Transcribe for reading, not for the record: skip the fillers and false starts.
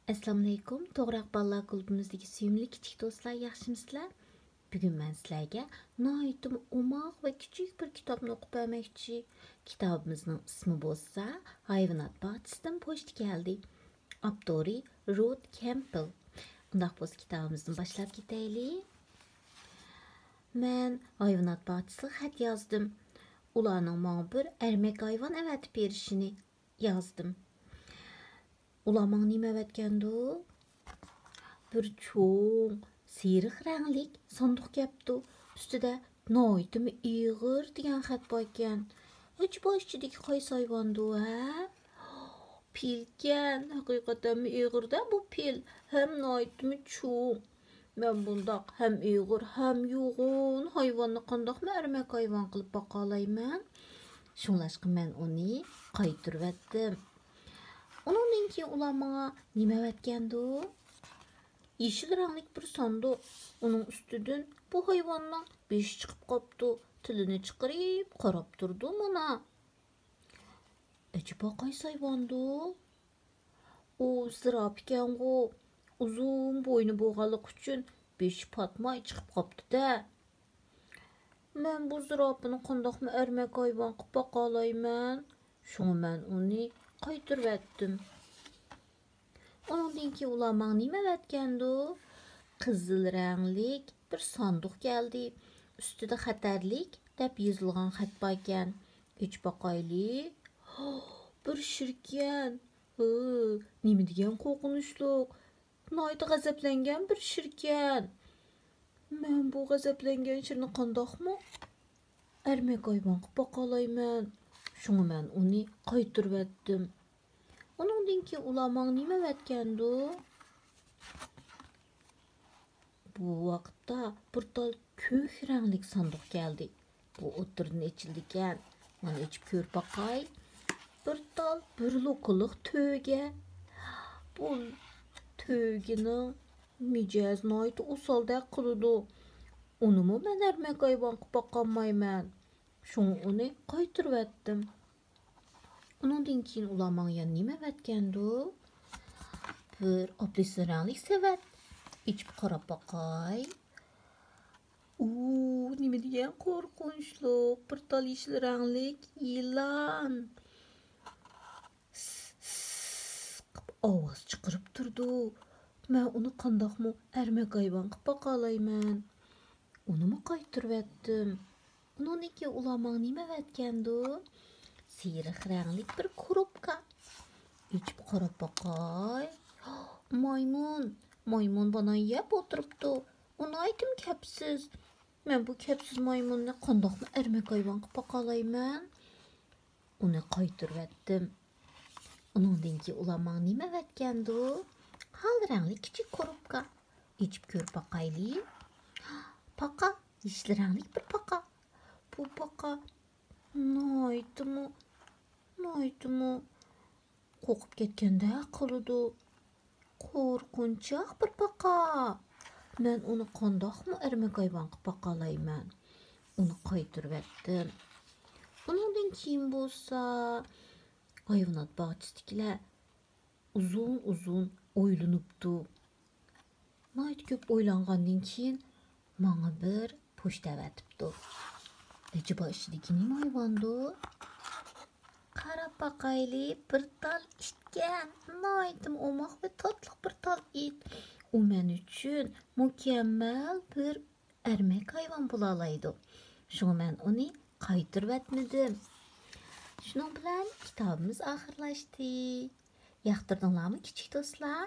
Assalamu alaykum. To'g'riq ballar klubimizdagi suyimli kichik do'stlar, yaxshimisizlar? Bugun men sizlarga noyitim omoq va kichik bir kitobni o'qib bermoqchi. Kitobimizning ismi bo'lsa Hayvonot bog'chisidan pochta keldi. Avtori Ruth Campbell. Undaq bo'lsa kitobimizni boshlab ketaylik. Men hayvonot bog'chisiga xat yozdim. Ularning menga bir ermak hayvon avatib berishini yozdim. Ular menga nima avatgandu? Bir cho'ng, siyriq ranglik sanduq kepti. Ustida noyitimi ig'ir degan xat bor ekan. Acaba ichidagi qaysi hayvondu, ha? Pilkan, haqiqatan ig'irda bu pil. Hem noyitimi cho'ng. Men bundaq hem ig'ir, hem yo'g'on hayvonni qandoqmi ermak hayvon qilib baqa olayman? Shunlashqa men uni qaytirib etdim. Ondan keyin ular menga nima avatgandu? Yeşil ranglik bir sanduq. Onun üstüden bu hayvandan besh chiqib qoptu. Tilini chiqarib qarab turdi mana. Acaba qaysi hayvandu? O zirap ekan-ku. Uzun boynu bo'lganlik uchun besh patmay chiqib qopti-da. Men bu zirapni qandoqmi ermak hayvon qilib baqa olayman? Shuni men uni qaytirib etdim. Ondan keyin ular menga nima avatgandu? Qizil ranglik bir sanduq keldi. Ustida xatarlik deb yozilgan xat bor ekan. Ich baqaylik. Bir shirkan. Nima degan qo'rqinchliq. Noyta g'azablangan bir shirkan. Men bu g'azablangan shirni qandoqmi ermak hayvon qilib baqa olayman? Shuni men uni qaytirib etdim. Ondan keyin ular menga nima avatgandu? Bu vaqtda bir tal ko'k ranglik sanduq keldi. Bu o'tirdan ichildi ekan. Mana ichib ko'rib baqay. Bir tal bir loqiliq to'ga. Bu to'gining mijoz noyiti usoldek qiladi. Unimi men ermak hayvon qilib baqolmayman. Shuni uni qaytirib etdim. Ondan keyin ular menga nima avatgandu? Bir apelsin ranglik savat. İchib qarab baqay. Nima degan qo'rqinchliq. Bir tal yeşil ranglik yılan. Ovoz chiqarib turdi. Men uni qandoqmi ermak hayvon qilib baqa olayman? Unimi qaytirib etdim. Ondan keyin ular menga nima avatgandu? Siyriq ranglik bir korobka. İchib qarab baqay. Maymun. Maymun bana yeb o'tiribdi. Uni aytim kapsiz. Men bu kapsiz maymunni qandoqmi ermak hayvon qilib baqa olayman? Uni qaytirib etdim. Ondan keyin ular menga nima avatgandu? Hal rangli kichik korobka. İchib ko'rib baqaylik. Paqa, yeşil ranglik bir paqa. Bu paqa noyitimi qo'rqib ketgandek qiladi. Qo'rqinchoq bir paqa. Men uni qandoqmi ermak hayvon qilib baqa olayman? Uni qaytirib etdim. Undan keyin bo'lsa hayvonot bog'chisidagilar uzun o'ylanibdi. Noyit ko'p o'ylangandan keyin menga bir pochta avatibdi. Acaba ichidagi nima hayvondu? Qarab baqaylik, bir tal itgan. Noyitim omoq va tatli bir tal it. U men uchun mukammal bir ermak hayvon bo'la oladi. Shuni men uni qaytirib etmadim. Shuning bilan kitobimiz oxirlashdi. Yoqtirdinglarmi kichik do'stlar?